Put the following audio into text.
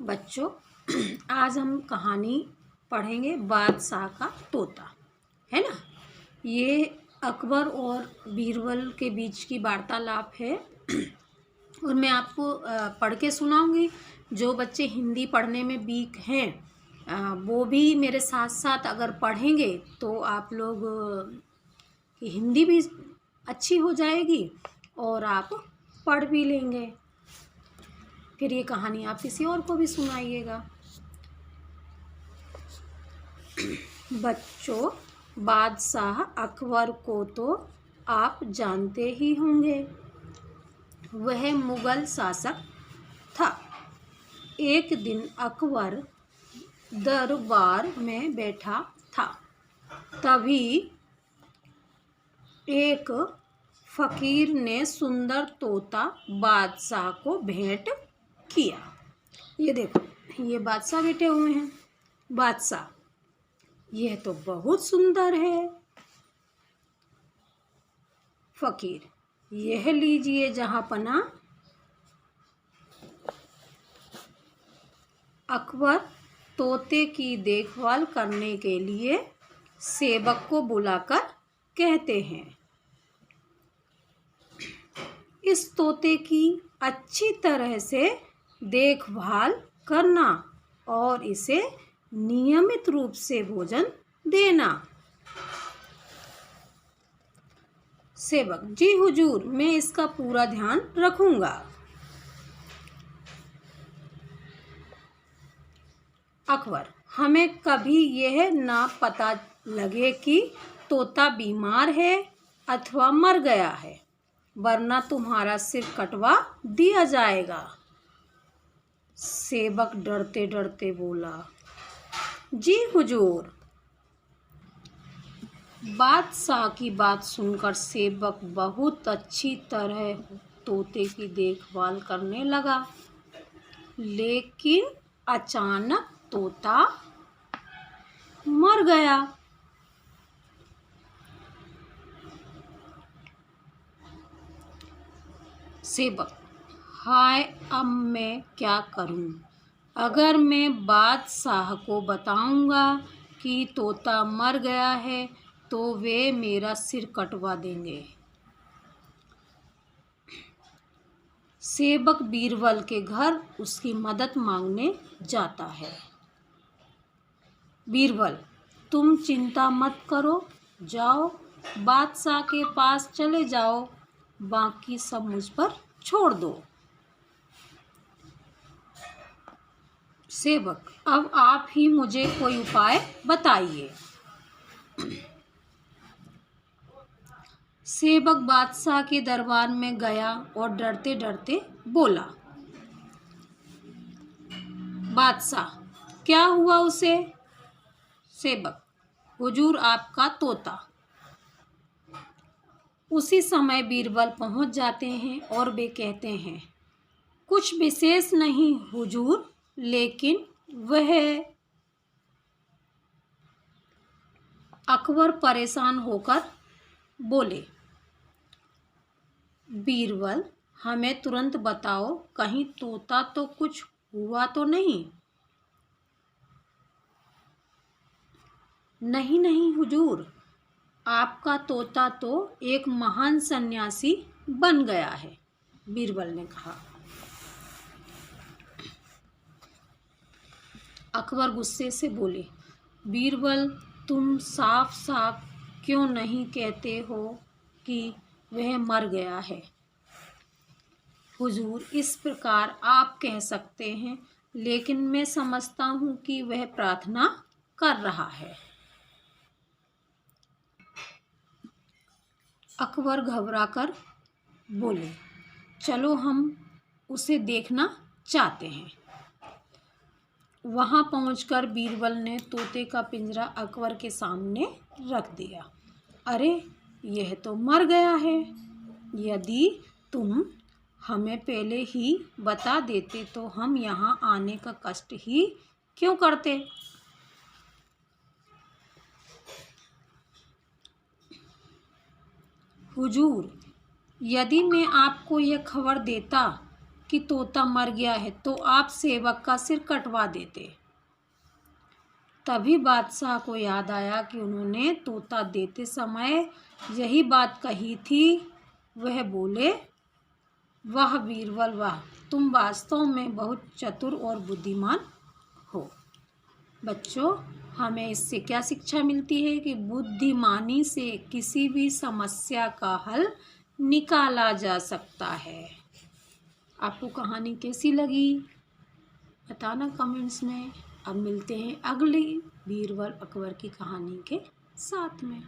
बच्चों, आज हम कहानी पढ़ेंगे बादशाह का तोता, है ना। ये अकबर और बीरबल के बीच की वार्तालाप है और मैं आपको पढ़ के सुनाऊंगी। जो बच्चे हिंदी पढ़ने में वीक हैं वो भी मेरे साथ साथ अगर पढ़ेंगे तो आप लोग की हिंदी भी अच्छी हो जाएगी और आप पढ़ भी लेंगे। फिर ये कहानी आप किसी और को भी सुनाइएगा। बच्चों, बादशाह अकबर को तो आप जानते ही होंगे। वह मुगल शासक था। एक दिन अकबर दरबार में बैठा था, तभी एक फकीर ने सुंदर तोता बादशाह को भेंट किया। ये देखो, ये बादशाह बैठे हुए हैं। बादशाह, यह तो बहुत सुंदर है। फकीर, यह लीजिए जहांपना। अकबर तोते की देखभाल करने के लिए सेवक को बुलाकर कहते हैं, इस तोते की अच्छी तरह से देखभाल करना और इसे नियमित रूप से भोजन देना। सेवक, जी हुजूर, मैं इसका पूरा ध्यान रखूंगा। अकबर, हमें कभी यह ना पता लगे कि तोता बीमार है अथवा मर गया है, वरना तुम्हारा सिर कटवा दिया जाएगा। सेवक डरते डरते बोला, जी हुजूर। बादशाह की बात सुनकर सेवक बहुत अच्छी तरह तोते की देखभाल करने लगा, लेकिन अचानक तोता मर गया। सेवक, हाय, अब मैं क्या करूं? अगर मैं बादशाह को बताऊंगा कि तोता मर गया है तो वे मेरा सिर कटवा देंगे। सेवक बीरबल के घर उसकी मदद मांगने जाता है। बीरबल, तुम चिंता मत करो, जाओ बादशाह के पास चले जाओ, बाकी सब मुझ पर छोड़ दो। सेवक, अब आप ही मुझे कोई उपाय बताइए। सेवक बादशाह के दरबार में गया और डरते डरते बोला, बादशाह, क्या हुआ उसे? सेवक, हुजूर, आपका तोता। उसी समय बीरबल पहुंच जाते हैं और वे कहते हैं, कुछ विशेष नहीं हुजूर, लेकिन वह। अकबर परेशान होकर बोले, बीरबल, हमें तुरंत बताओ, कहीं तोता तो कुछ हुआ तो नहीं? नहीं नहीं हुजूर, आपका तोता तो एक महान सन्यासी बन गया है, बीरबल ने कहा। अकबर गुस्से से बोले, बीरबल, तुम साफ साफ क्यों नहीं कहते हो कि वह मर गया है? हुजूर, इस प्रकार आप कह सकते हैं, लेकिन मैं समझता हूँ कि वह प्रार्थना कर रहा है। अकबर घबराकर बोले, चलो हम उसे देखना चाहते हैं। वहां पहुंचकर बीरबल ने तोते का पिंजरा अकबर के सामने रख दिया। अरे, यह तो मर गया है। यदि तुम हमें पहले ही बता देते तो हम यहाँ आने का कष्ट ही क्यों करते? हुजूर, यदि मैं आपको यह खबर देता कि तोता मर गया है तो आप सेवक का सिर कटवा देते। तभी बादशाह को याद आया कि उन्होंने तोता देते समय यही बात कही थी। वह बोले, वाह बीरबल वाह, तुम वास्तव में बहुत चतुर और बुद्धिमान हो। बच्चों, हमें इससे क्या शिक्षा मिलती है कि बुद्धिमानी से किसी भी समस्या का हल निकाला जा सकता है। आपको कहानी कैसी लगी बताना कमेंट्स में। अब मिलते हैं अगली बीरबल अकबर की कहानी के साथ में।